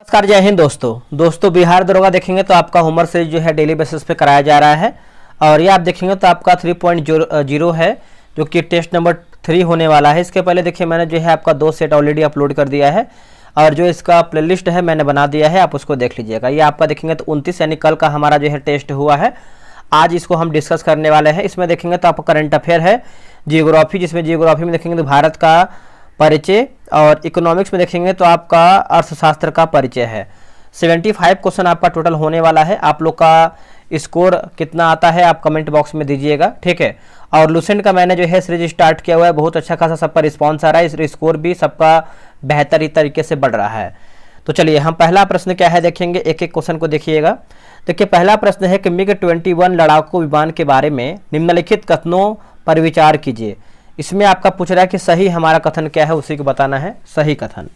नमस्कार, जय हिंद दोस्तों बिहार दरोगा देखेंगे तो आपका होमवर्क से जो है डेली बेसिस पे कराया जा रहा है। और ये आप देखेंगे तो आपका 3.0 है जो कि टेस्ट नंबर 3 होने वाला है। इसके पहले देखिए मैंने जो है आपका 2 सेट ऑलरेडी अपलोड कर दिया है और जो इसका प्लेलिस्ट है मैंने बना दिया है, आप उसको देख लीजिएगा। ये आपका देखेंगे तो 29 यानी कल का हमारा जो है टेस्ट हुआ है। आज इसको हम डिस्कस करने वाले हैं। इसमें देखेंगे तो आपका करंट अफेयर है, जियोग्राफी, जिसमें जियोग्राफी में देखेंगे तो भारत का परिचय, और इकोनॉमिक्स में देखेंगे तो आपका अर्थशास्त्र का परिचय है। 75 क्वेश्चन आपका टोटल होने वाला है। आप लोग का स्कोर कितना आता है आप कमेंट बॉक्स में दीजिएगा, ठीक है। और लुसेंट का मैंने जो है सीरीज स्टार्ट किया हुआ है, बहुत अच्छा खासा सबका रिस्पॉन्स आ रहा है, इस स्कोर भी सबका बेहतर तरीके से बढ़ रहा है। तो चलिए हम पहला प्रश्न क्या है देखेंगे, एक एक क्वेश्चन को देखिएगा। देखिए पहला प्रश्न है कि MiG-21 लड़ाकू विमान के बारे में निम्नलिखित कथनों पर विचार कीजिए। इसमें आपका पूछ रहा है कि सही हमारा कथन क्या है, उसी को बताना है सही कथन।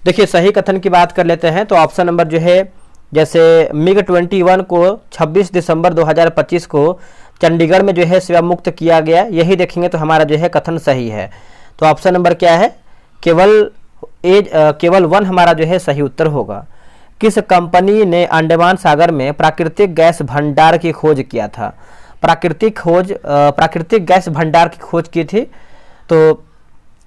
देखिए सही कथन की बात कर लेते हैं तो ऑप्शन नंबर जो है, जैसे MiG-21 को 26 दिसंबर 2025 को चंडीगढ़ में जो है सेवा मुक्त किया गया, यही देखेंगे तो हमारा जो है कथन सही है। तो ऑप्शन नंबर क्या है, केवल 1 हमारा जो है सही उत्तर होगा। किस कंपनी ने अंडमान सागर में प्राकृतिक गैस भंडार की खोज किया था? प्राकृतिक गैस भंडार की खोज की थी, तो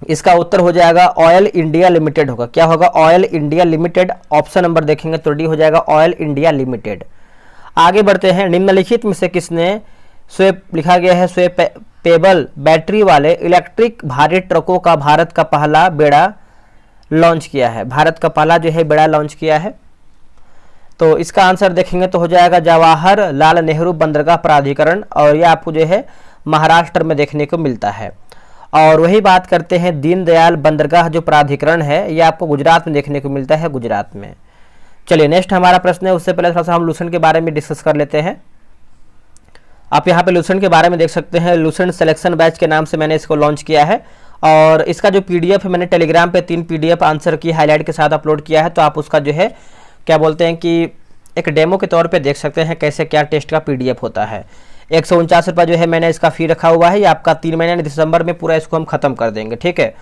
इसका उत्तर हो जाएगा ऑयल इंडिया लिमिटेड होगा। क्या होगा? Oil India limited. Option number देखेंगे तो डी हो जाएगा ऑयल इंडिया लिमिटेड। आगे बढ़ते हैं, निम्नलिखित में से किसने लिखा गया है स्वेपेबल बैटरी वाले इलेक्ट्रिक भारी ट्रकों का भारत का पहला बेड़ा लॉन्च किया है? भारत का पहला जो है बेड़ा लॉन्च किया है, तो इसका आंसर देखेंगे तो हो जाएगा जवाहरलाल नेहरू बंदरगाह प्राधिकरण, और ये आपको जो है महाराष्ट्र में देखने को मिलता है। और वही बात करते हैं दीनदयाल बंदरगाह जो प्राधिकरण है, ये आपको गुजरात में देखने को मिलता है, गुजरात में। चलिए नेक्स्ट हमारा प्रश्न है, उससे पहले थोड़ा सा हम लुसेंट के बारे में डिस्कस कर लेते हैं। आप यहाँ पे लुसेंट के बारे में देख सकते हैं, लुसेंट सिलेक्शन बैच के नाम से मैंने इसको लॉन्च किया है। और इसका जो PDF है मैंने टेलीग्राम पे 3 PDF आंसर की हाईलाइट के साथ अपलोड किया है, तो आप उसका जो है क्या बोलते हैं कि एक डेमो के तौर पे देख सकते हैं कैसे क्या टेस्ट का PDF होता है। 149 रुपये जो है मैंने इसका फ़ी रखा हुआ है। ये आपका 3 महीने दिसंबर में पूरा इसको हम खत्म कर देंगे, ठीक है।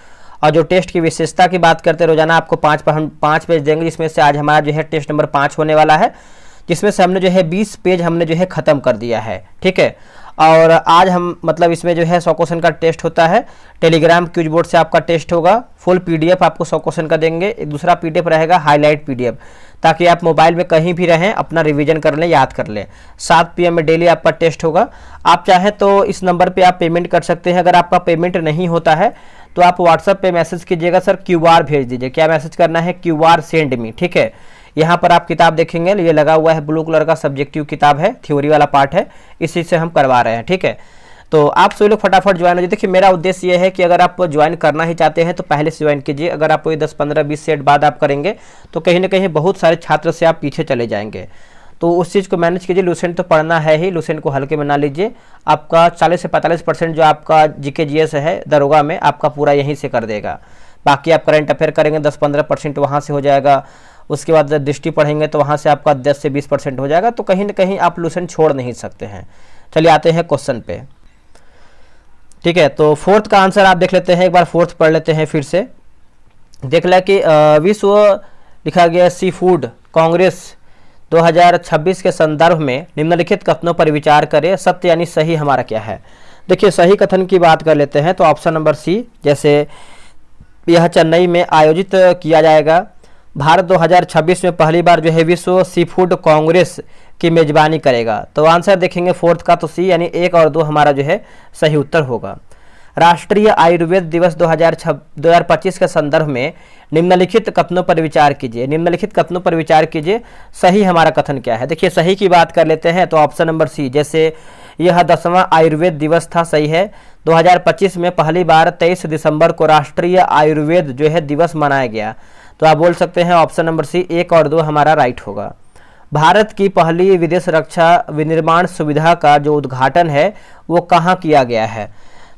और जो टेस्ट की विशेषता की बात करते हैं, रोजाना आपको 5 पेज देंगे, जिसमें से आज हमारा जो है टेस्ट नंबर 5 होने वाला है, जिसमें से हमने जो है 20 पेज हमने जो है ख़त्म कर दिया है, ठीक है। और आज हम मतलब इसमें जो है 100 क्वेश्चन का टेस्ट होता है। टेलीग्राम क्यूज बोर्ड से आपका टेस्ट होगा, फुल PDF आपको 100 क्वेश्चन का देंगे। एक दूसरा PDF रहेगा हाईलाइट PDF, ताकि आप मोबाइल में कहीं भी रहें अपना रिवीजन कर लें, याद कर लें। 7 PM में डेली आपका टेस्ट होगा। आप चाहें तो इस नंबर पे आप पेमेंट कर सकते हैं। अगर आपका पेमेंट नहीं होता है तो आप व्हाट्सएप पे मैसेज कीजिएगा, सर QR भेज दीजिए। क्या मैसेज करना है? QR सेंड मी, ठीक है। यहाँ पर आप किताब देखेंगे, ये लगा हुआ है ब्लू कलर का सब्जेक्टिव किताब है, थ्योरी वाला पार्ट है, इसी से हम करवा रहे हैं, ठीक है। तो आप सभी लोग फटाफट ज्वाइन हो जाइए। देखिए मेरा उद्देश्य ये है कि अगर आप ज्वाइन करना ही चाहते हैं तो पहले से ज्वाइन कीजिए। अगर आप कोई 10, 15, 20 सेट बाद आप करेंगे तो कहीं ना कहीं बहुत सारे छात्र से आप पीछे चले जाएंगे, तो उस चीज़ को मैनेज कीजिए। लुसेंट तो पढ़ना है ही, लुसेंट को हल्के में ना लीजिए। आपका 40 से 45% जो आपका GK GS है दरोगा में, आपका पूरा यहीं से कर देगा। बाकी आप करंट अफेयर करेंगे 10-15% वहाँ से हो जाएगा। उसके बाद दृष्टि पढ़ेंगे तो वहाँ से आपका 10 से 20% हो जाएगा। तो कहीं ना कहीं आप लुसेंट छोड़ नहीं सकते हैं। चलिए आते हैं क्वेश्चन पे, ठीक है। तो 4th का आंसर आप देख लेते हैं, एक बार 4th पढ़ लेते हैं फिर से। देख लिया कि विश्व लिखा गया सी फूड कांग्रेस 2026 के संदर्भ में निम्नलिखित कथनों पर विचार करें। सत्य यानी सही हमारा क्या है? देखिए सही कथन की बात कर लेते हैं तो ऑप्शन नंबर C, जैसे यह चेन्नई में आयोजित किया जाएगा। भारत 2026 में पहली बार जो है विश्व सी फूड कांग्रेस की मेजबानी करेगा। तो आंसर देखेंगे 4th का तो C, यानी 1 और 2 हमारा जो है सही उत्तर होगा। राष्ट्रीय आयुर्वेद दिवस 2025 के संदर्भ में निम्नलिखित कथनों पर विचार कीजिए। निम्नलिखित कथनों पर विचार कीजिए, सही हमारा कथन क्या है? देखिए सही की बात कर लेते हैं तो ऑप्शन नंबर C, जैसे यह 10वां आयुर्वेद दिवस था, सही है। 2025 में पहली बार 23 दिसंबर को राष्ट्रीय आयुर्वेद जो है दिवस मनाया गया। तो आप बोल सकते हैं ऑप्शन नंबर C, 1 और 2 हमारा राइट होगा। भारत की पहली विदेश रक्षा विनिर्माण सुविधा का जो उद्घाटन है वो कहाँ किया गया है?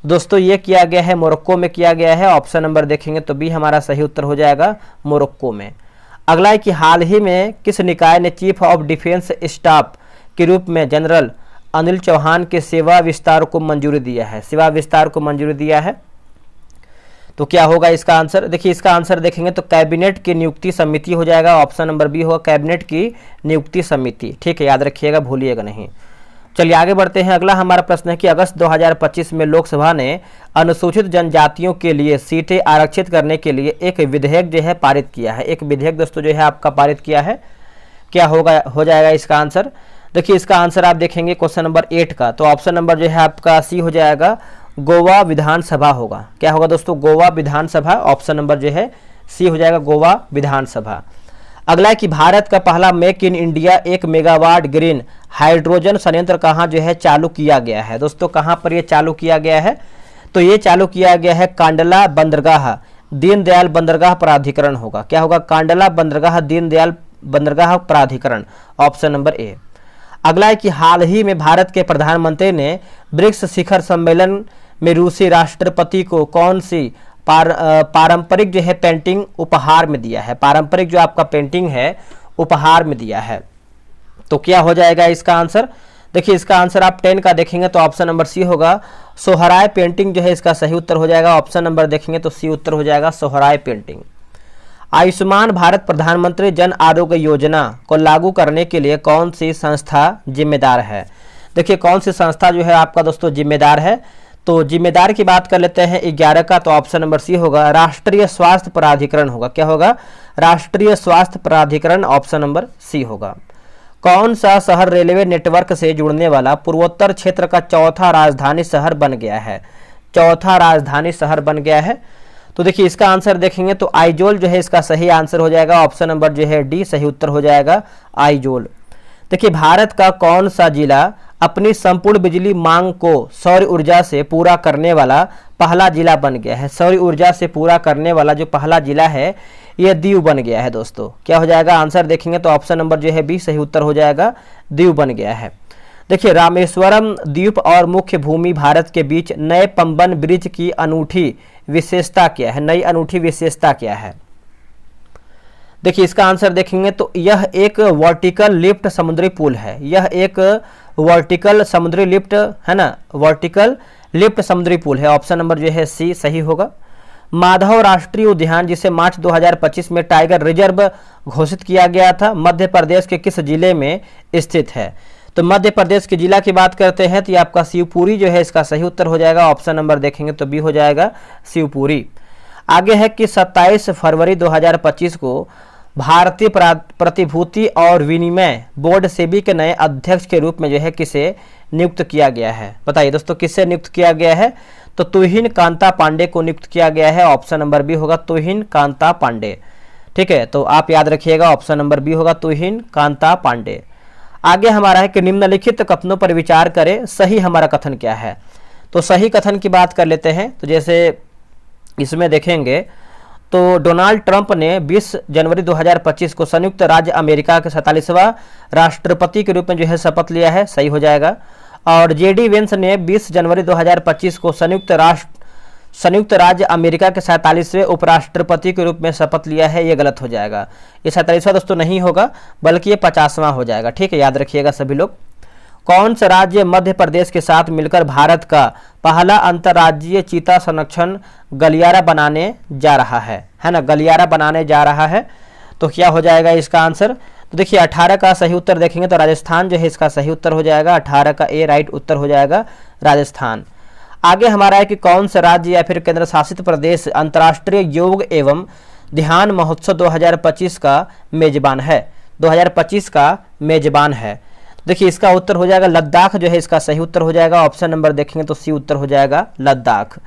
दोस्तों ये किया गया है मोरक्को में किया गया है। ऑप्शन नंबर देखेंगे तो B हमारा सही उत्तर हो जाएगा, मोरक्को में। अगला है कि हाल ही में किस निकाय ने चीफ ऑफ डिफेंस स्टाफ के रूप में जनरल अनिल चौहान के सेवा विस्तार को मंजूरी दिया है? सेवा विस्तार को मंजूरी दिया है। तो क्या होगा इसका आंसर? देखिए इसका आंसर देखेंगे तो कैबिनेट की नियुक्ति समिति हो जाएगा, ऑप्शन नंबर बी होगा कैबिनेट की नियुक्ति समिति। ठीक है, याद रखिएगा, भूलिएगा नहीं। चलिए आगे बढ़ते हैं। अगला हमारा प्रश्न है कि अगस्त 2025 में लोकसभा ने अनुसूचित जनजातियों के लिए सीटें आरक्षित करने के लिए एक विधेयक जो है पारित किया है। एक विधेयक दोस्तों जो है आपका पारित किया है। क्या होगा, हो जाएगा इसका आंसर? देखिए इसका आंसर आप देखेंगे क्वेश्चन नंबर 8 का, तो ऑप्शन नंबर जो है आपका सी हो जाएगा, गोवा विधानसभा होगा। क्या होगा दोस्तों? गोवा विधानसभा। ऑप्शन नंबर जो है सी हो जाएगा, गोवा विधानसभा। अगला है कि भारत का पहला make in India 1 megawatt green hydrogen संयंत्र कहाँ जो है चालू किया गया है? दोस्तों कहाँ पर ये चालू किया गया है? तो ये चालू किया गया है कांडला बंदरगाह दीनदयाल बंदरगाह प्राधिकरण होगा। क्या होगा? कांडला बंदरगाह दीनदयाल बंदरगाह प्राधिकरण, ऑप्शन नंबर ए। अगला है कि हाल ही में भारत के प्रधानमंत्री ने ब्रिक्स शिखर सम्मेलन में रूसी राष्ट्रपति को कौन सी पारंपरिक जो है पेंटिंग उपहार में दिया है? पारंपरिक जो आपका पेंटिंग है उपहार में दिया है। तो क्या हो जाएगा इसका आंसर? देखिए इसका आंसर आप 10 का देखेंगे तो ऑप्शन नंबर सी होगा, सोहराय पेंटिंग जो है इसका सही उत्तर हो जाएगा। ऑप्शन नंबर देखेंगे तो सी उत्तर हो जाएगा, सोहराय पेंटिंग। आयुष्मान भारत प्रधानमंत्री जन आरोग्य योजना को लागू करने के लिए कौन सी संस्था जिम्मेदार है? देखिए कौन सी संस्था जो है आपका दोस्तों जिम्मेदार है? तो जिम्मेदार की बात कर लेते हैं 11 का, तो ऑप्शन नंबर सी होगा, राष्ट्रीय स्वास्थ्य प्राधिकरण होगा। क्या होगा? राष्ट्रीय स्वास्थ्य प्राधिकरण, ऑप्शन नंबर सी होगा। कौन सा शहर रेलवे नेटवर्क से जुड़ने वाला पूर्वोत्तर क्षेत्र का चौथा राजधानी शहर बन गया है? चौथा राजधानी शहर बन गया है। तो देखिए इसका आंसर देखेंगे तो आइजोल जो है इसका सही आंसर हो जाएगा। ऑप्शन नंबर जो है डी सही उत्तर हो जाएगा, आइजोल। देखिए भारत का कौन सा जिला अपनी संपूर्ण बिजली मांग को सौर ऊर्जा से पूरा करने वाला पहला जिला बन गया है? सौर ऊर्जा से पूरा करने वाला जो पहला जिला है यह दीव बन गया है दोस्तों। क्या हो जाएगा आंसर? देखेंगे तो ऑप्शन नंबर जो है बी सही उत्तर हो जाएगा, दीव बन गया है। देखिए रामेश्वरम द्वीप और मुख्य भूमि भारत के बीच नए पंबन ब्रिज की अनूठी विशेषता क्या है? नई अनूठी विशेषता क्या है? देखिए इसका आंसर देखेंगे तो यह एक वर्टिकल लिफ्ट समुद्री पुल है। यह एक वर्टिकल समुद्री लिफ्ट है ना, वर्टिकल लिफ्ट समुद्री पुल है। ऑप्शन नंबर जो है सी सही होगा। माधव राष्ट्रीय उद्यान जिसे मार्च 2025 में टाइगर रिजर्व घोषित किया गया था, मध्य प्रदेश के किस जिले में स्थित है? तो मध्य प्रदेश के जिला की बात करते हैं तो ये आपका शिवपुरी जो है इसका सही उत्तर हो जाएगा। ऑप्शन नंबर देखेंगे तो बी हो जाएगा, शिवपुरी। आगे है कि 27 फरवरी 2025 को भारतीय प्रतिभूति और विनिमय बोर्ड सेबी के नए अध्यक्ष के रूप में जो है किसे नियुक्त किया गया है? बताइए दोस्तों किससे नियुक्त किया गया है? तो तुहिन कांता पांडे को नियुक्त किया गया है। ऑप्शन नंबर बी होगा, तुहिन कांता पांडे। ठीक है, तो आप याद रखिएगा ऑप्शन नंबर बी होगा, तुहिन कांता पांडे। आगे हमारा है कि निम्नलिखित कथनों पर विचार करें, सही हमारा कथन क्या है? तो सही कथन की बात कर लेते हैं। तो जैसे इसमें देखेंगे तो डोनाल्ड ट्रंप ने 20 जनवरी 2025 को संयुक्त राज्य अमेरिका के 47वां राष्ट्रपति के रूप में जो है शपथ लिया है, सही हो जाएगा। और जेडी वेंस ने 20 जनवरी 2025 को संयुक्त राज्य अमेरिका के 47वें उपराष्ट्रपति के रूप में शपथ लिया है, ये गलत हो जाएगा। ये 47वां दोस्तों नहीं होगा बल्कि ये 50वां हो जाएगा। ठीक है, याद रखिएगा सभी लोग। कौन सा राज्य मध्य प्रदेश के साथ मिलकर भारत का पहला अंतर्राज्यीय चीता संरक्षण गलियारा बनाने जा रहा है ना? गलियारा बनाने जा रहा है। तो क्या हो जाएगा इसका आंसर? तो देखिए 18 का सही उत्तर देखेंगे तो राजस्थान जो है इसका सही उत्तर हो जाएगा। 18 का ए राइट उत्तर हो जाएगा, राजस्थान। आगे हमारा है कि कौन सा राज्य या फिर केंद्र शासित प्रदेश अंतर्राष्ट्रीय योग एवं ध्यान महोत्सव 2025 का मेजबान है? 2025 का मेजबान है। देखिए इसका उत्तर हो जाएगा लद्दाख जो है इसका सही उत्तर हो जाएगा। ऑप्शन नंबर देखेंगे तो सी उत्तर हो जाएगा, लद्दाख।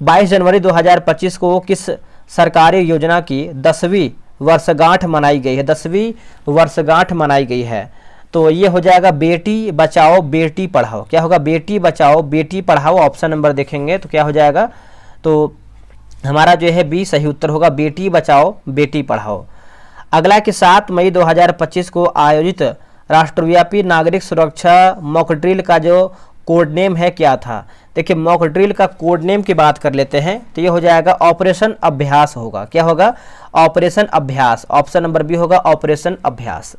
22 जनवरी 2025 को किस सरकारी योजना की 10वीं वर्षगांठ मनाई गई है? 10वीं वर्षगांठ मनाई गई है। तो ये हो जाएगा बेटी बचाओ बेटी पढ़ाओ। क्या होगा? बेटी बचाओ बेटी पढ़ाओ। ऑप्शन नंबर देखेंगे तो क्या हो जाएगा? तो हमारा जो है बी सही उत्तर होगा, बेटी बचाओ बेटी पढ़ाओ। अगला कि 7 मई 2025 को आयोजित राष्ट्रव्यापी नागरिक सुरक्षा मॉक ड्रिल का जो कोड नेम है क्या था? देखिए मॉक ड्रिल का कोड नेम की बात कर लेते हैं तो ये हो जाएगा ऑपरेशन अभ्यास होगा। क्या होगा? ऑपरेशन अभ्यास। ऑप्शन नंबर बी होगा, ऑपरेशन अभ्यास।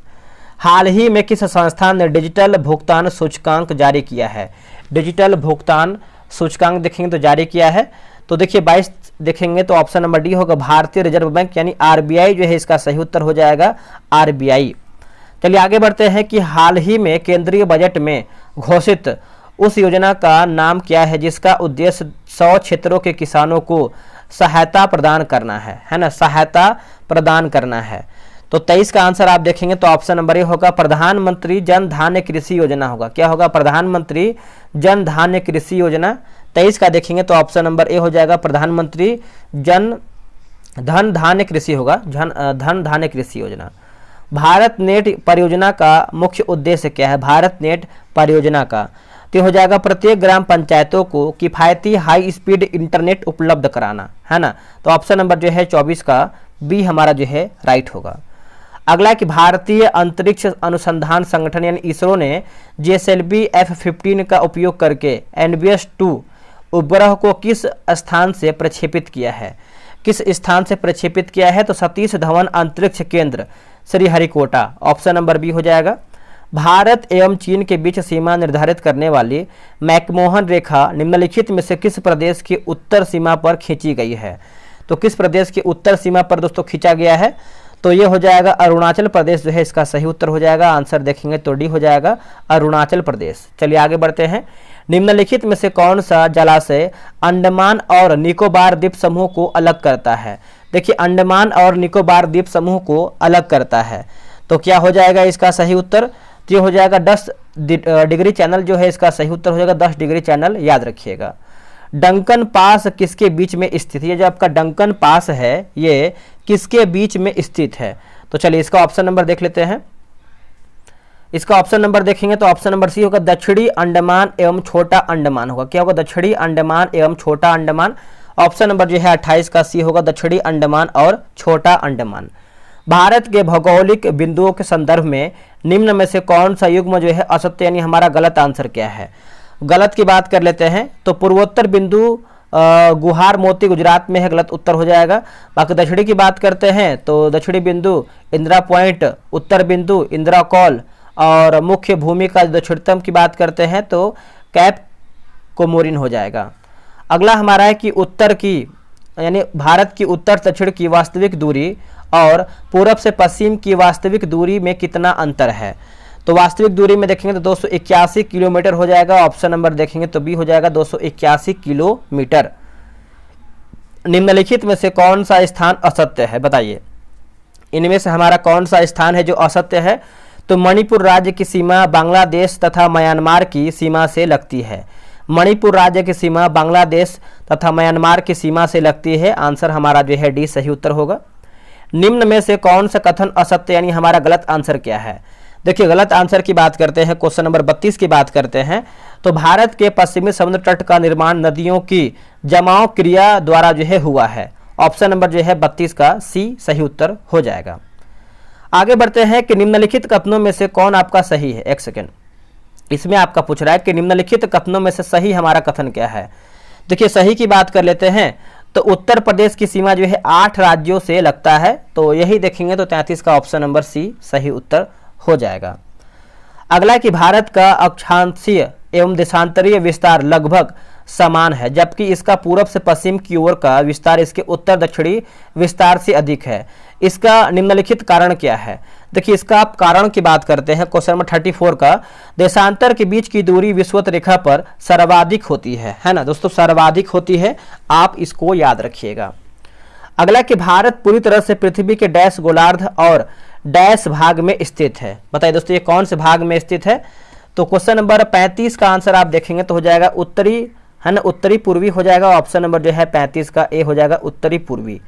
हाल ही में किस संस्थान ने डिजिटल भुगतान सूचकांक जारी किया है? डिजिटल भुगतान सूचकांक देखेंगे तो जारी किया है। तो देखिए 22 देखेंगे तो ऑप्शन नंबर डी होगा भारतीय रिजर्व बैंक यानी आरबीआई जो है इसका सही उत्तर हो जाएगा आरबीआई। चलिए आगे बढ़ते हैं कि हाल ही में केंद्रीय बजट में घोषित उस योजना का नाम क्या है जिसका उद्देश्य 100 क्षेत्रों के किसानों को सहायता प्रदान करना है ना, सहायता प्रदान करना है। तो 23 का आंसर आप देखेंगे तो ऑप्शन नंबर ए होगा प्रधानमंत्री जन धान्य कृषि योजना होगा। क्या होगा? प्रधानमंत्री जन धान्य कृषि योजना। 23 का देखेंगे तो ऑप्शन नंबर ए हो जाएगा प्रधानमंत्री जन धन धान्य कृषि होगा, धन धान्य कृषि योजना। भारत नेट परियोजना का मुख्य उद्देश्य क्या है? भारत नेट परियोजना का तो हो जाएगा प्रत्येक ग्राम पंचायतों को किफ़ायती हाई स्पीड इंटरनेट उपलब्ध कराना, है ना। तो ऑप्शन नंबर जो है 24 का बी हमारा जो है राइट होगा। अगला कि भारतीय अंतरिक्ष अनुसंधान संगठन यानी इसरो ने GSLV F-15 का उपयोग करके NBS-2 उपग्रह को किस स्थान से प्रक्षेपित किया है? किस स्थान से प्रक्षेपित किया है? तो सतीश धवन अंतरिक्ष केंद्र श्रीहरिकोटा, ऑप्शन नंबर बी हो जाएगा। भारत एवं चीन के बीच सीमा निर्धारित करने वाली मैकमोहन रेखा निम्नलिखित में से किस प्रदेश की उत्तर सीमा पर खींची गई है? तो किस प्रदेश की उत्तर सीमा पर दोस्तों खींचा गया है? तो ये हो जाएगा अरुणाचल प्रदेश जो है इसका सही उत्तर हो जाएगा। आंसर देखेंगे तो डी हो जाएगा अरुणाचल प्रदेश। चलिए आगे बढ़ते हैं। निम्नलिखित में से कौन सा जलाशय अंडमान और निकोबार द्वीप समूह को अलग करता है? देखिए अंडमान और निकोबार द्वीप समूह को अलग करता है तो क्या हो जाएगा इसका सही उत्तर? तो ये हो जाएगा 10 डिग्री चैनल जो है इसका सही उत्तर हो जाएगा 10 डिग्री चैनल, याद रखिएगा। डंकन पास किसके बीच में स्थित है? ये जो आपका डंकन पास है ये किसके बीच में स्थित है? तो चलिए इसका ऑप्शन नंबर देख लेते हैं। इसका ऑप्शन नंबर देखेंगे तो ऑप्शन नंबर सी होगा दक्षिणी अंडमान एवं छोटा अंडमान होगा। क्या होगा? दक्षिणी अंडमान एवं छोटा अंडमान। ऑप्शन नंबर जो है 28 का सी होगा दक्षिणी अंडमान और छोटा अंडमान। भारत के भौगोलिक बिंदुओं के संदर्भ में निम्न में से कौन सा युग्म जो है असत्य यानी हमारा गलत आंसर क्या है? गलत की बात कर लेते हैं तो पूर्वोत्तर बिंदु गुहार मोती गुजरात में है, गलत उत्तर हो जाएगा। बाकी दक्षिणी की बात करते हैं तो दक्षिणी बिंदु इंदिरा पॉइंट, उत्तर बिंदु इंदिरा कॉल और मुख्य भूमि का दक्षिणतम की बात करते हैं तो कैप कोमोरिन हो जाएगा। अगला हमारा है कि उत्तर की यानी भारत की उत्तर दक्षिण की वास्तविक दूरी और पूरब से पश्चिम की वास्तविक दूरी में कितना अंतर है? तो वास्तविक दूरी में देखेंगे तो 281 किलोमीटर हो जाएगा। ऑप्शन नंबर देखेंगे तो बी हो जाएगा 281 किलोमीटर। निम्नलिखित में से कौन सा स्थान असत्य है? बताइए इनमें से हमारा कौन सा स्थान है जो असत्य है? तो मणिपुर राज्य की सीमा बांग्लादेश तथा म्यांमार की सीमा से लगती है। मणिपुर राज्य की सीमा बांग्लादेश तथा म्यांमार की सीमा से लगती है। आंसर हमारा जो है डी सही उत्तर होगा। निम्न में से कौन सा कथन असत्य यानी हमारा गलत आंसर क्या है? देखिए गलत आंसर की बात करते हैं, क्वेश्चन नंबर 32 की बात करते हैं तो भारत के पश्चिमी समुद्र तट का निर्माण नदियों की जमाव क्रिया द्वारा जो है हुआ है। ऑप्शन नंबर जो है 32 का सी सही उत्तर हो जाएगा। आगे बढ़ते हैं कि निम्नलिखित कथनों में से कौन आपका सही है? एक सेकेंड, इसमें आपका पूछ रहा है कि निम्नलिखित कथनों में से सही हमारा कथन क्या है। देखिए सही की बात कर लेते हैं तो उत्तर प्रदेश की सीमा जो है 8 राज्यों से लगता है तो यही देखेंगे तो 33 का ऑप्शन नंबर सी सही उत्तर हो जाएगा। अगला कि भारत का अक्षांशीय एवं देशांतरीय विस्तार लगभग समान है जबकि इसका पूरब से पश्चिम की ओर का विस्तार इसके उत्तर दक्षिणी विस्तार से अधिक है। इसका निम्नलिखित कारण क्या है? देखिए इसका आप कारण की बात करते हैं क्वेश्चन नंबर 34 का देशांतर के बीच की दूरी विषुवत रेखा पर सर्वाधिक होती है ना दोस्तों, सर्वाधिक होती है, आप इसको याद रखिएगा। अगला कि भारत पूरी तरह से पृथ्वी के डैश गोलार्ध और डैश भाग में स्थित है। बताइए दोस्तों ये कौन से भाग में स्थित है? तो क्वेश्चन नंबर 35 का आंसर आप देखेंगे तो हो जाएगा उत्तरी, है ना, उत्तरी पूर्वी हो जाएगा। ऑप्शन नंबर जो है 35 का ए हो जाएगा उत्तरी पूर्वी।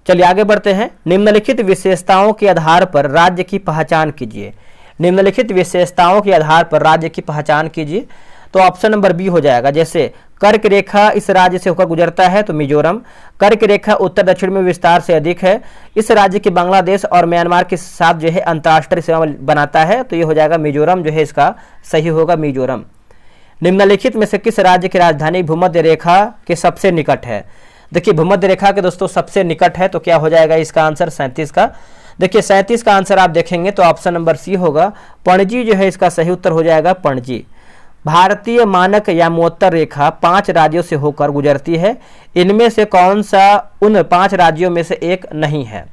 चलिए आगे बढ़ते हैं। निम्नलिखित विशेषताओं के आधार पर राज्य की पहचान कीजिए। निम्नलिखित विशेषताओं के आधार पर राज्य की पहचान कीजिए तो ऑप्शन नंबर बी हो जाएगा। जैसे कर्क रेखा इस राज्य से होकर गुजरता है तो मिजोरम, कर्क रेखा उत्तर दक्षिण में विस्तार से अधिक है, इस राज्य के बांग्लादेश और म्यांमार के साथ जो है अंतर्राष्ट्रीय सीमा बनाता है तो ये हो जाएगा मिजोरम, जो है इसका सही होगा मिजोरम। निम्नलिखित में से किस राज्य की राजधानी भूमध्य रेखा के सबसे निकट है? देखिए भूमध्य रेखा के दोस्तों सबसे निकट है तो क्या हो जाएगा इसका आंसर 37 का। देखिए 37 का आंसर आप देखेंगे तो ऑप्शन नंबर सी होगा पणजी, जो है इसका सही उत्तर हो जाएगा पणजी। भारतीय मानक यामोत्तर रेखा 5 राज्यों से होकर गुजरती है, इनमें से कौन सा उन 5 राज्यों में से एक नहीं है।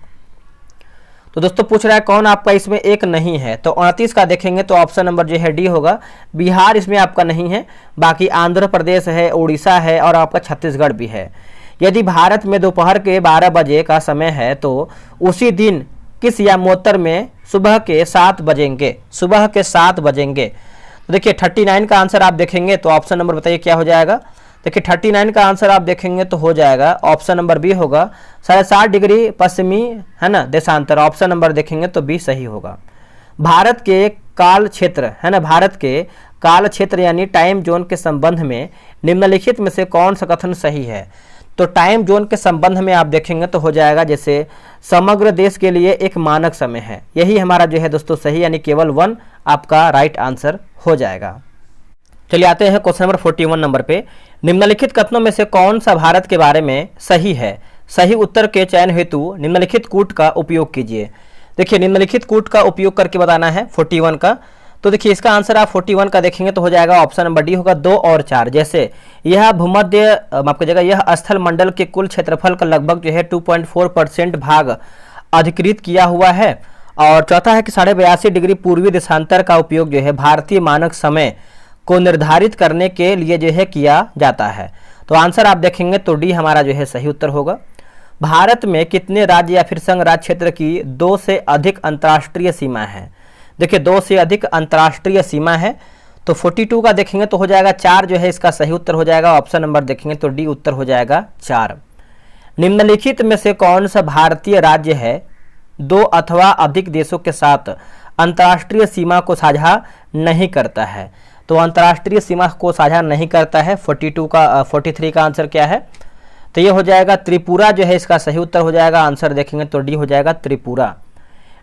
तो दोस्तों पूछ रहा है कौन आपका इसमें एक नहीं है, तो 29 का देखेंगे तो ऑप्शन नंबर जो है डी होगा। बिहार इसमें आपका नहीं है, बाकी आंध्र प्रदेश है, उड़ीसा है और आपका छत्तीसगढ़ भी है। यदि भारत में दोपहर के 12 बजे का समय है तो उसी दिन किस यामोत्तर में सुबह के 7 बजेंगे, सुबह के 7 बजेंगे। तो देखिए 39 का आंसर आप देखेंगे तो ऑप्शन नंबर बताइए क्या हो जाएगा। देखिए 39 का आंसर आप देखेंगे तो हो जाएगा ऑप्शन नंबर बी होगा, 7.5 डिग्री पश्चिमी है ना देशांतर। ऑप्शन नंबर देखेंगे तो बी सही होगा। भारत के काल क्षेत्र है ना, भारत के काल क्षेत्र यानी टाइम जोन के संबंध में निम्नलिखित में से कौन सा कथन सही है। तो टाइम जोन के संबंध में आप देखेंगे तो हो जाएगा जैसे समग्र देश के लिए एक मानक समय है, यही हमारा जो है दोस्तों सही, यानी केवल 1 आपका राइट आंसर हो जाएगा। चलिए आते हैं क्वेश्चन नंबर 41 नंबर पे। निम्नलिखित कथनों में से कौन सा भारत के बारे में सही है। सही उत्तर के चयन हेतु निम्नलिखित कूट का उपयोग कीजिए। देखिए निम्नलिखित कूट का उपयोग करके बताना है 41 का। तो देखिए इसका आंसर आप 41 का देखेंगे तो हो जाएगा ऑप्शन नंबर डी होगा, 2 और 4। जैसे यह भूमध्य माफ कीजिएगा, यह स्थल मंडल के कुल क्षेत्रफल का लगभग जो है 2.4% भाग अधिकृत किया हुआ है। और चौथा है कि 82.5 डिग्री पूर्वी देशांतर का उपयोग जो है भारतीय मानक समय को निर्धारित करने के लिए जो है किया जाता है। तो आंसर आप देखेंगे तो डी हमारा जो है सही उत्तर होगा। भारत में कितने राज्य या फिर संघ राज्य क्षेत्र की 2 से अधिक अंतर्राष्ट्रीय सीमा है। देखिए 2 से अधिक अंतर्राष्ट्रीय सीमा है, तो 42 का देखेंगे तो हो जाएगा 4 जो है इसका सही उत्तर हो जाएगा। ऑप्शन नंबर देखेंगे तो डी उत्तर हो जाएगा 4। निम्नलिखित में से कौन सा भारतीय राज्य है 2 अथवा अधिक देशों के साथ अंतर्राष्ट्रीय सीमा को साझा नहीं करता है। तो अंतर्राष्ट्रीय सीमा को साझा नहीं करता है 43 का आंसर क्या है, तो ये हो जाएगा त्रिपुरा जो है इसका सही उत्तर हो जाएगा। आंसर देखेंगे तो डी हो जाएगा त्रिपुरा।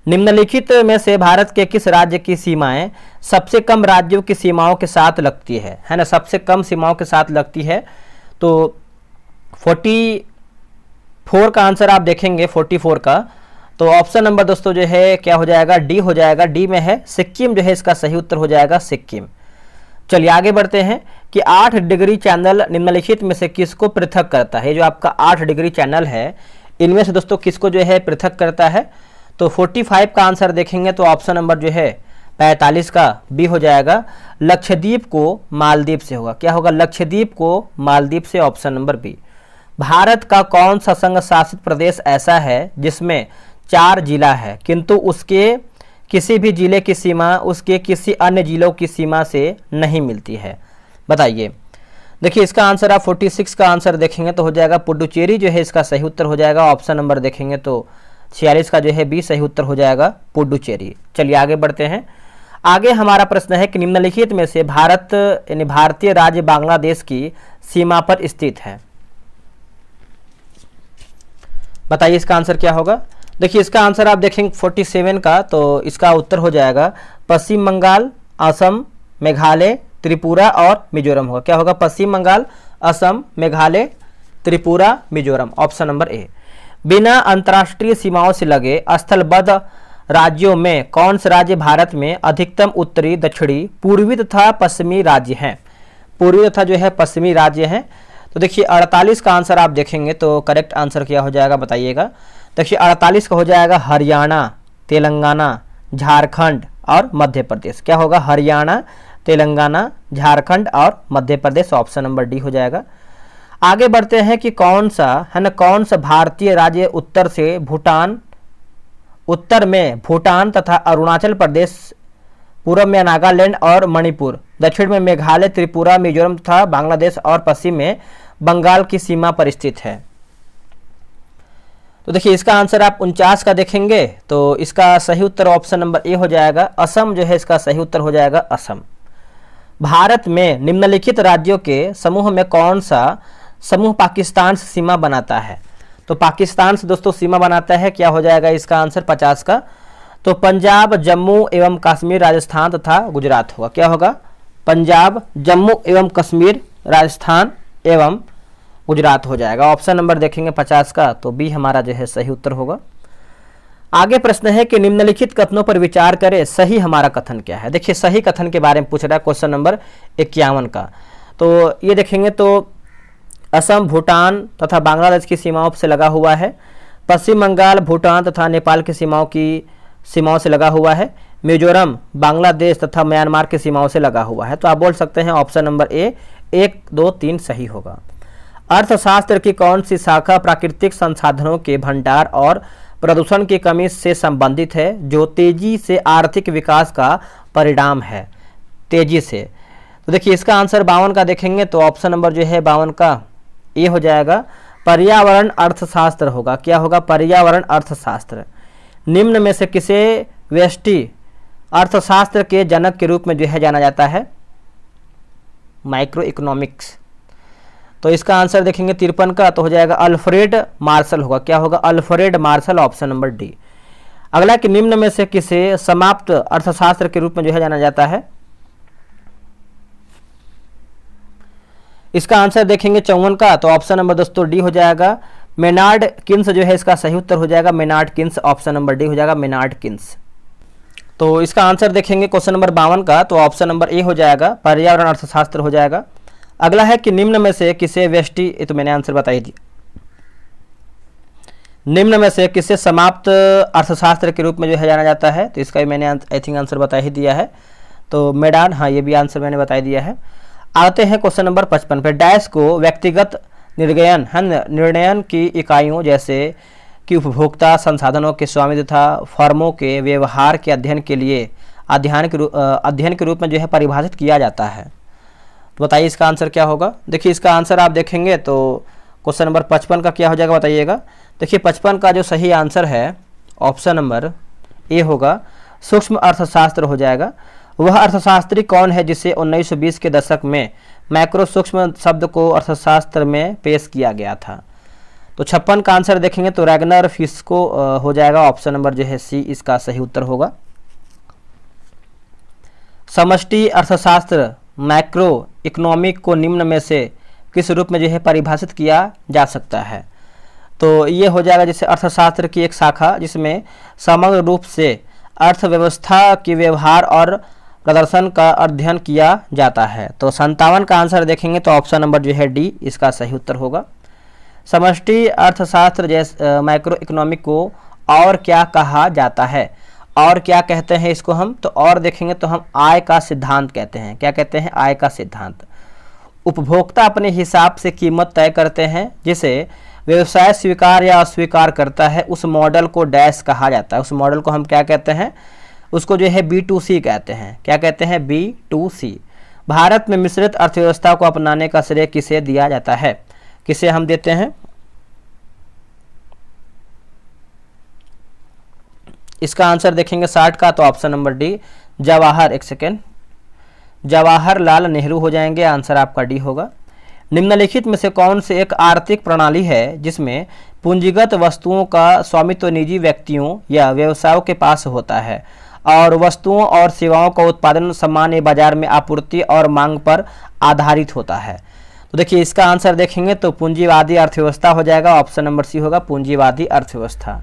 निम्नलिखित में से भारत के किस राज्य की सीमाएं सबसे कम राज्यों की सीमाओं के साथ लगती है ना, सबसे कम सीमाओं के साथ लगती है। तो 44 का आंसर आप देखेंगे 44 का, तो ऑप्शन नंबर दोस्तों जो है क्या हो जाएगा, डी हो जाएगा। डी में है सिक्किम जो है इसका सही उत्तर हो जाएगा सिक्किम। चलिए आगे बढ़ते हैं कि 8 डिग्री चैनल निम्नलिखित में से किसको पृथक करता है। जो आपका 8 डिग्री चैनल है इनमें से दोस्तों किसको जो है पृथक करता है। तो 45 का आंसर देखेंगे तो ऑप्शन नंबर जो है 45 का बी हो जाएगा। लक्षद्वीप को मालदीव से होगा, क्या होगा, लक्षद्वीप को मालदीव से। Option number B. भारत का कौन सा संघ शासित प्रदेश ऐसा है जिसमें 4 जिला है किंतु उसके किसी भी जिले की सीमा उसके किसी अन्य जिलों की सीमा से नहीं मिलती है, बताइए। देखिए इसका आंसर आप 46 का आंसर देखेंगे तो हो जाएगा पुडुचेरी जो है इसका सही उत्तर हो जाएगा। ऑप्शन नंबर देखेंगे तो 46 का जो है बी सही उत्तर हो जाएगा पुडुचेरी। चलिए आगे बढ़ते हैं। आगे हमारा प्रश्न है कि निम्नलिखित में से भारत यानी भारतीय राज्य बांग्लादेश की सीमा पर स्थित है, बताइए इसका आंसर क्या होगा। देखिए इसका आंसर आप देखेंगे 47 का, तो इसका उत्तर हो जाएगा पश्चिम बंगाल, असम, मेघालय, त्रिपुरा और मिजोरम होगा। क्या होगा, Paschim Bangal, Assam, Meghalaya, Tripura, Mizoram. Option number A. बिना अंतर्राष्ट्रीय सीमाओं से लगे स्थलबद्ध राज्यों में कौन से राज्य भारत में अधिकतम उत्तरी, दक्षिणी, पूर्वी तथा पश्चिमी राज्य हैं। पूर्वी तथा जो है पश्चिमी राज्य हैं। तो देखिए 48 का आंसर आप देखेंगे तो करेक्ट आंसर क्या हो जाएगा बताइएगा। देखिए 48 का हो जाएगा हरियाणा, तेलंगाना, झारखंड और मध्य प्रदेश। क्या होगा, हरियाणा, तेलंगाना, झारखंड और Madhya Pradesh. Option number D हो जाएगा। आगे बढ़ते हैं कि कौन सा है ना, कौन सा भारतीय राज्य उत्तर से भूटान, उत्तर में भूटान तथा अरुणाचल प्रदेश, पूर्व में नागालैंड और मणिपुर, दक्षिण में मेघालय, त्रिपुरा, मिजोरम तथा बांग्लादेश और पश्चिम में बंगाल की सीमा पर स्थित है। तो देखिए इसका आंसर आप 49 का देखेंगे तो इसका सही उत्तर ऑप्शन नंबर ए हो जाएगा। असम जो है इसका सही उत्तर हो जाएगा असम। भारत में निम्नलिखित राज्यों के समूह में कौन सा समूह पाकिस्तान से सीमा बनाता है। तो पाकिस्तान से दोस्तों सीमा बनाता है, क्या हो जाएगा इसका आंसर 50 का। तो पंजाब, जम्मू एवं कश्मीर, राजस्थान तथा गुजरात होगा। क्या होगा, पंजाब, जम्मू एवं कश्मीर, राजस्थान एवं गुजरात हो जाएगा। ऑप्शन नंबर देखेंगे 50 का तो बी हमारा जो है सही उत्तर होगा। आगे प्रश्न है कि निम्नलिखित कथनों पर विचार करें, सही हमारा कथन क्या है। देखिए सही कथन के बारे में पूछ रहा है क्वेश्चन नंबर 51 का। तो ये देखेंगे तो असम, भूटान तथा बांग्लादेश की सीमाओं से लगा हुआ है। पश्चिम बंगाल, भूटान तथा नेपाल की सीमाओं से लगा हुआ है। मिजोरम, बांग्लादेश तथा म्यांमार की सीमाओं से लगा हुआ है। तो आप बोल सकते हैं ऑप्शन नंबर ए 1, 2, 3 सही होगा। अर्थशास्त्र की कौन सी शाखा प्राकृतिक संसाधनों के भंडार और प्रदूषण की कमी से संबंधित है, जो तेजी से आर्थिक विकास का परिणाम है? तेजी से, तो देखिए इसका आंसर 52 का देखेंगे तो ऑप्शन नंबर जो है 52 का ये हो जाएगा, पर्यावरण अर्थशास्त्र होगा। क्या होगा? पर्यावरण अर्थशास्त्र। निम्न में से किसे व्यष्टि अर्थशास्त्र के जनक के रूप में जो है जाना जाता है? Micro economics. तो इसका आंसर देखेंगे 53 का तो हो जाएगा अल्फ्रेड मार्शल होगा। क्या होगा? Alfred Marshall, option number D. अगला कि निम्न में से किसे समाप्त अर्थशास्त्र के रूप में जो है जाना जाता है? इसका आंसर देखेंगे 54 का तो ऑप्शन नंबर दोस्तों डी हो जाएगा, मेनार्ड किन्स जो है इसका सही उत्तर हो जाएगा, Maynard Keynes, option number D हो जाएगा, मेनार्ड किन्स। तो इसका आंसर देखेंगे क्वेश्चन नंबर 52 का तो ऑप्शन नंबर ए हो जाएगा, पर्यावरण अर्थशास्त्र हो जाएगा। अगला है कि निम्न में से किसे व्यष्टि, ये तो मैंने आंसर बताई दी, निम्न में से किसे समाप्त अर्थशास्त्र के रूप में जो है जाना जाता है? तो इसका भी मैंने आई थिंक आंसर बता ही दिया है। तो मेडान, हाँ ये भी आंसर मैंने बता दिया है। आते हैं क्वेश्चन नंबर 55 पे। डैश को व्यक्तिगत निर्णयन की इकाइयों जैसे कि उपभोक्ता संसाधनों के स्वामी तथा फर्मों के व्यवहार के अध्ययन के रूप में जो है परिभाषित किया जाता है। तो बताइए इसका आंसर क्या होगा? देखिए इसका आंसर आप देखेंगे तो क्वेश्चन नंबर 55 का क्या हो जाएगा बताइएगा। देखिए 55 का जो सही आंसर है ऑप्शन नंबर ए होगा, सूक्ष्म अर्थशास्त्र हो जाएगा। वह अर्थशास्त्री कौन है जिसे 1920 के दशक में मैक्रो सूक्ष्म शब्द को अर्थशास्त्र में पेश किया गया था? तो 56 का आंसर देखेंगे तो रैगनर फिस्को हो जाएगा, ऑप्शन नंबर जो है सी इसका सही उत्तर होगा। समष्टि अर्थशास्त्र मैक्रो इकोनॉमिक को निम्न में से किस रूप में जो है परिभाषित किया जा सकता है? तो ये हो जाएगा जैसे अर्थशास्त्र की एक शाखा जिसमें समग्र रूप से अर्थव्यवस्था के व्यवहार और प्रदर्शन का अध्ययन किया जाता है। तो 57 का आंसर देखेंगे तो ऑप्शन नंबर जो है डी इसका सही उत्तर होगा। समष्टि अर्थशास्त्र जैसे माइक्रो इकोनॉमिक को और क्या कहा जाता है? और क्या कहते हैं इसको हम? तो और देखेंगे तो हम आय का सिद्धांत कहते हैं। क्या कहते हैं? आय का सिद्धांत। उपभोक्ता अपने हिसाब से कीमत तय करते हैं, जिसे व्यवसाय स्वीकार या अस्वीकार करता है। उस मॉडल को डैश कहा जाता है। उस मॉडल को हम क्या कहते हैं? उसको जो है B2C कहते हैं। क्या कहते हैं? B2C। भारत में मिश्रित अर्थव्यवस्था को अपनाने का श्रेय किसे दिया जाता है? किसे हम देते हैं? इसका आंसर देखेंगे 60 का तो option number D, Jawaharlal Nehru हो जाएंगे। आंसर आपका डी होगा। निम्नलिखित में से कौन से एक आर्थिक प्रणाली है जिसमें पूंजीगत वस्तुओं का स्वामित्व निजी व्यक्तियों या व्यवसायों के पास होता है और वस्तुओं और सेवाओं का उत्पादन सामान्य बाजार में आपूर्ति और मांग पर आधारित होता है? तो देखिए इसका आंसर देखेंगे तो पूंजीवादी अर्थव्यवस्था हो जाएगा, ऑप्शन नंबर सी होगा, पूंजीवादी अर्थव्यवस्था।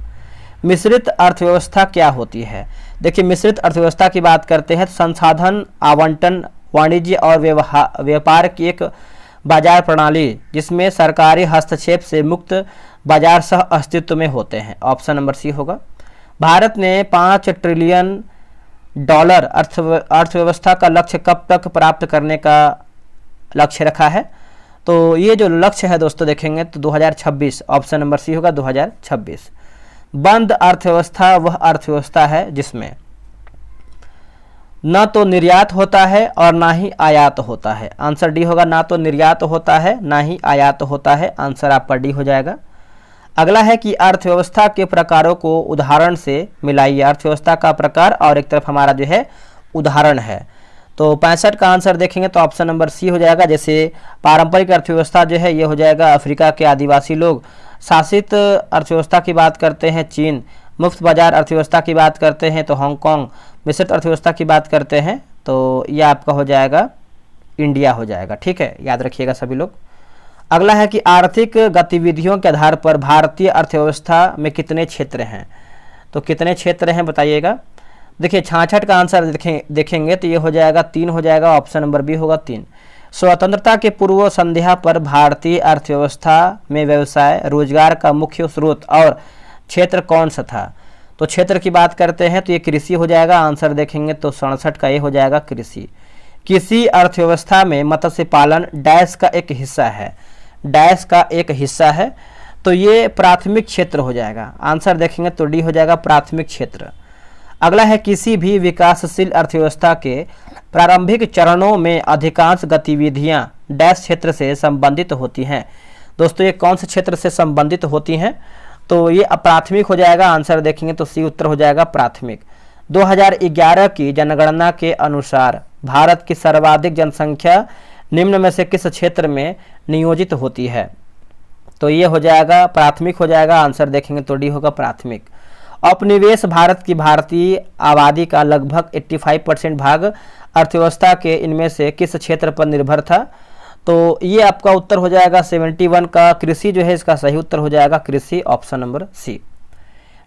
मिश्रित अर्थव्यवस्था क्या होती है? देखिए मिश्रित अर्थव्यवस्था की बात करते हैं तो संसाधन आवंटन, वाणिज्य और व्यापार की एक बाजार प्रणाली जिसमें सरकारी हस्तक्षेप से मुक्त बाजार सह अस्तित्व में होते हैं, ऑप्शन नंबर सी होगा। भारत ने 5 ट्रिलियन डॉलर अर्थव्यवस्था का लक्ष्य कब तक प्राप्त करने का लक्ष्य रखा है? तो ये जो लक्ष्य है दोस्तों देखेंगे तो 2026, ऑप्शन नंबर सी होगा 2026। बंद अर्थव्यवस्था वह अर्थव्यवस्था है जिसमें न तो निर्यात होता है और ना ही आयात होता है। आंसर डी होगा, ना तो निर्यात होता है ना ही आयात होता है। आंसर आपका डी हो जाएगा। अगला है कि अर्थव्यवस्था के प्रकारों को उदाहरण से मिलाइए। अर्थव्यवस्था का प्रकार और एक तरफ हमारा जो है उदाहरण है। तो 65 का आंसर देखेंगे तो ऑप्शन नंबर सी हो जाएगा। जैसे पारंपरिक अर्थव्यवस्था जो है ये हो जाएगा अफ्रीका के आदिवासी लोग। शासित अर्थव्यवस्था की बात करते हैं चीन। मुफ्त बाजार अर्थव्यवस्था की बात करते हैं तो हांगकांग। मिश्रित अर्थव्यवस्था की बात करते हैं तो यह आपका हो जाएगा इंडिया हो जाएगा। ठीक है, याद रखिएगा सभी लोग। अगला है कि आर्थिक गतिविधियों के आधार पर भारतीय अर्थव्यवस्था में कितने क्षेत्र हैं? तो कितने क्षेत्र हैं बताइएगा। देखिए 66 का आंसर देखेंगे तो ये हो जाएगा 3 हो जाएगा, ऑप्शन नंबर बी होगा 3। स्वतंत्रता के पूर्व संध्या पर भारतीय अर्थव्यवस्था में व्यवसाय रोजगार का मुख्य स्रोत और क्षेत्र कौन सा था। तो क्षेत्र की बात करते हैं तो ये कृषि हो जाएगा, आंसर देखेंगे तो 67 का ये हो जाएगा कृषि। किसी अर्थव्यवस्था में मत्स्य पालन डैश का एक हिस्सा है, डैश का एक हिस्सा है, तो ये प्राथमिक क्षेत्र हो जाएगा, आंसर देखेंगे तो डी हो जाएगा प्राथमिक क्षेत्र। अगला है किसी भी विकासशील अर्थव्यवस्था के प्रारंभिक चरणों में अधिकांश गतिविधियां डैश क्षेत्र से संबंधित होती हैं। दोस्तों ये कौन से क्षेत्र से संबंधित होती हैं, तो ये प्राथमिक हो जाएगा, आंसर देखेंगे तो सी उत्तर हो जाएगा प्राथमिक। 2011 की जनगणना के अनुसार भारत की सर्वाधिक जनसंख्या निम्न में से किस क्षेत्र में नियोजित होती है। तो ये हो जाएगा प्राथमिक हो जाएगा, आंसर देखेंगे तो डी होगा प्राथमिक। औपनिवेश भारत की भारतीय आबादी का लगभग 85% भाग अर्थव्यवस्था के इनमें से किस क्षेत्र पर निर्भर था। तो ये आपका उत्तर हो जाएगा 71 का कृषि जो है, इसका सही उत्तर हो जाएगा कृषि, ऑप्शन नंबर सी।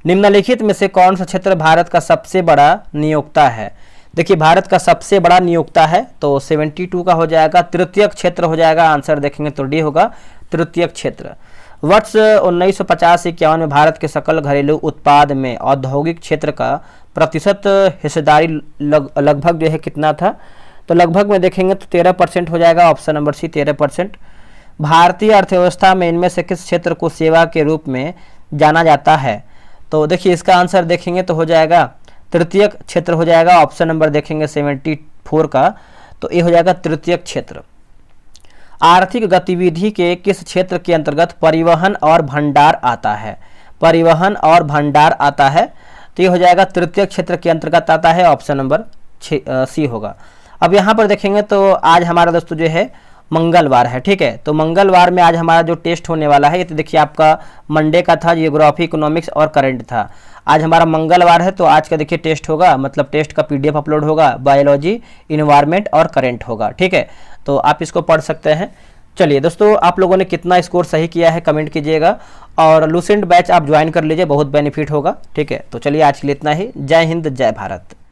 निम्नलिखित में से कौन सा क्षेत्र भारत का सबसे बड़ा नियोक्ता है। देखिए भारत का सबसे बड़ा नियोक्ता है तो 72 का हो जाएगा तृतीयक क्षेत्र हो जाएगा, आंसर देखेंगे तो डी होगा तृतीयक क्षेत्र। वर्ष 1950-51 में भारत के सकल घरेलू उत्पाद में औद्योगिक क्षेत्र का प्रतिशत हिस्सेदारी लगभग जो है कितना था, तो लगभग में देखेंगे तो 13% हो जाएगा, ऑप्शन नंबर सी 13%। भारतीय अर्थव्यवस्था में इनमें से किस क्षेत्र को सेवा के रूप में जाना जाता है। तो देखिए इसका आंसर देखेंगे तो हो जाएगा तृतीयक क्षेत्र हो जाएगा, ऑप्शन नंबर देखेंगे 74 का, तो ये हो जाएगा तृतीयक क्षेत्र। आर्थिक गतिविधि के किस क्षेत्र के अंतर्गत परिवहन और भंडार आता है, परिवहन और भंडार आता है, तो ये हो जाएगा तृतीय क्षेत्र के अंतर्गत आता है, ऑप्शन नंबर सी होगा। अब यहाँ पर देखेंगे तो आज हमारा दोस्तों जो है मंगलवार है, ठीक है, तो मंगलवार में आज हमारा जो टेस्ट होने वाला है, ये तो देखिए आपका मंडे का था, जियोग्राफी, इकोनॉमिक्स और करंट था। आज हमारा मंगलवार है तो आज का देखिए टेस्ट होगा, मतलब टेस्ट का पीडीएफ अपलोड होगा, बायोलॉजी, इन्वायरमेंट और करंट होगा, ठीक है, तो आप इसको पढ़ सकते हैं। चलिए दोस्तों, आप लोगों ने कितना स्कोर सही किया है कमेंट कीजिएगा, और लूसेंट बैच आप ज्वाइन कर लीजिए, बहुत बेनिफिट होगा, ठीक है। तो चलिए आज के लिए इतना ही। जय हिंद, जय भारत।